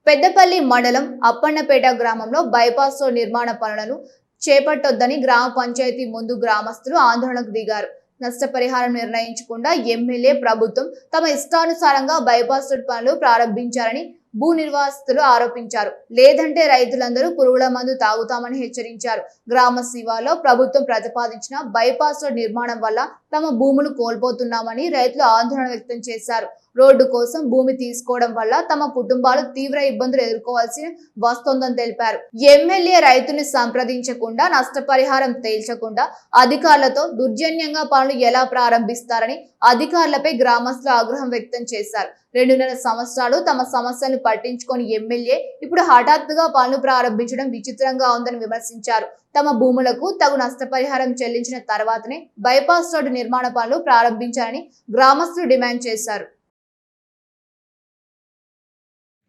పెద్దపల్లి మండలం అప్పన్నపేట గ్రామంలో bypass road నిర్మాణ పనులను చేపట్టొద్దని గ్రామ పంచాయతీ ముందు గ్రామస్తులు ఆందోళనకు దిగారు. నష్టపరిహారం నిర్ణయించకుండా ఎమ్మెల్యే ప్రభుత్వం తమ ఇష్టానుసారంగా బైపాస్ రోడ్ పనులు ప్రారంభించారని భూ నిర్వాసితులు ఆరోపించారు. లేదంటే రైతులందరూ పురుగుల మందు తాగుతామని హెచ్చరించారు. గ్రామ శివార్లో ప్రభుత్వం ప్రతిపాదించిన బైపాస్ రోడ్ నిర్మాణం వల్ల తమ భూములు కోల్పోతున్నామని రైతులు ఆందోళన వ్యక్తం చేశారు. రోడ్డు కోసం భూమి తీసుకోవడం వల్ల తమ కుటుంబాలు తీవ్ర ఇబ్బందులు ఎదుర్కోవాల్సి వస్తోందని తెలిపారు. ఎమ్మెల్యే రైతుని సంప్రదించకుండా నష్టపరిహారం తేల్చకుండా అధికారులతో దౌర్జన్యంగా పనులు ఎలా ప్రారంభిస్తారని అధికారులపై గ్రామస్తులు ఆగ్రహం వ్యక్తం చేశారు. 2.5 సంవత్సరాలు తమ సమస్యలను పట్టించుకొని ఎమ్మెల్యే ఇప్పుడు హఠాత్తుగా పనులు ప్రారంభించడం విచిత్రంగా ఉందని విమర్శించారు. తమ భూములకు తగు నష్టపరిహారం చెల్లించిన తర్వాతనే బైపాస్ రోడ్డు నిర్మాణ పనులు ప్రారంభించాలని గ్రామస్తులు డిమాండ్ చేశారు.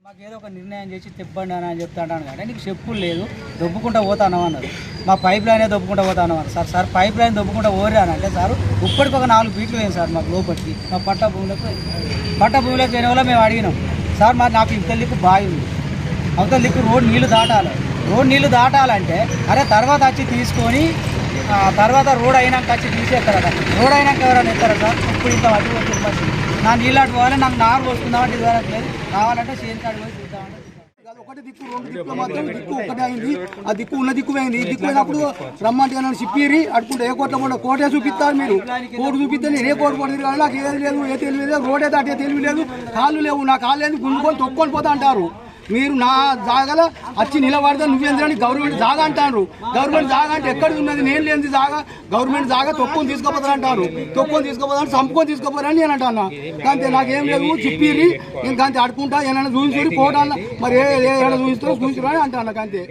మాకు ఏదో ఒక నిర్ణయం చేసి తెప్పండి అని చెప్తాను కానీ నీకు చెప్పులు లేదు, దొబ్బుకుంటా పోతాను అన్నారు. మా పైప్ లైనే దొబ్బుకుంటా పోతాను అన్నారు. సార్ పైప్ లైన్ దొబ్బుకుంటా ఓరానంటే సార్ ఇప్పటికి ఒక 4 ఫీట్లు వేయండి సార్ మాకు లోపలికి. మా పట్ట భూములకు పోయిన వల్ల మేము అడిగినాం సార్ నాకు ఇంత దిక్కు బావి ఉంది, అవతల దిక్కు రోడ్ నీళ్ళు దాటాలంటే అరే తర్వాత వచ్చి తీసుకొని తర్వాత రోడ్ అయినాక వచ్చి తీసేస్తారట. రోడ్ అయినాక ఎవరైనా ఎత్తారా సార్? ఇప్పుడు ఇంత అటు వచ్చి నా నీళ్ళు అటు పోవాలి, నాకు నారు వస్తుందామంటే ఇది వరకు లేదు. కావాలంటే చేను కాడి పోయి చూద్దామంటే ఒకటి దిక్కు 2 దిక్కుల మాత్రం దిక్కు ఒకటే అయింది. ఆ దిక్కు ఉన్న దిక్కు పోయింది. ఈ దిక్కు పోయినప్పుడు రమ్మంటే చెప్పిరి అడుకుంటే ఏ కోట్ల కూడా కోటే చూపిస్తారు. మీరు కోటు చూపిస్తే నేను ఏ కోటు పడుతుంది కానీ నాకు ఏది లేదు, ఏ తెలివి లేదు, రోడ్ అయితే అటే తెలివి లేదు, కాళ్ళు లేవు, నా కాళ్ళు లేదు గుంజుకొని తొక్కొని పోతా అంటారు. మీరు నా జాగాలో వచ్చి నిలబడతా నువ్వేంద్రని గవర్నమెంట్ జాగా అంటారు. గవర్నమెంట్ జాగా అంటే ఎక్కడ ఉన్నది? నేను లేని జాగా గవర్నమెంట్ జాగా తొక్కుని తీసుకోపోతారు అంటారు. తొక్కుని తీసుకోపోతారు, చంపుకొని తీసుకోపోతారని నేను అంటాను. కానీ నాకేం లేదు, చెప్పిర్రి నేను కానీ అడుకుంటా ఏమైనా చూపించి పోటాల మరి ఏమైనా చూపిస్తారో చూపించరా అని అంటాను. అంతే.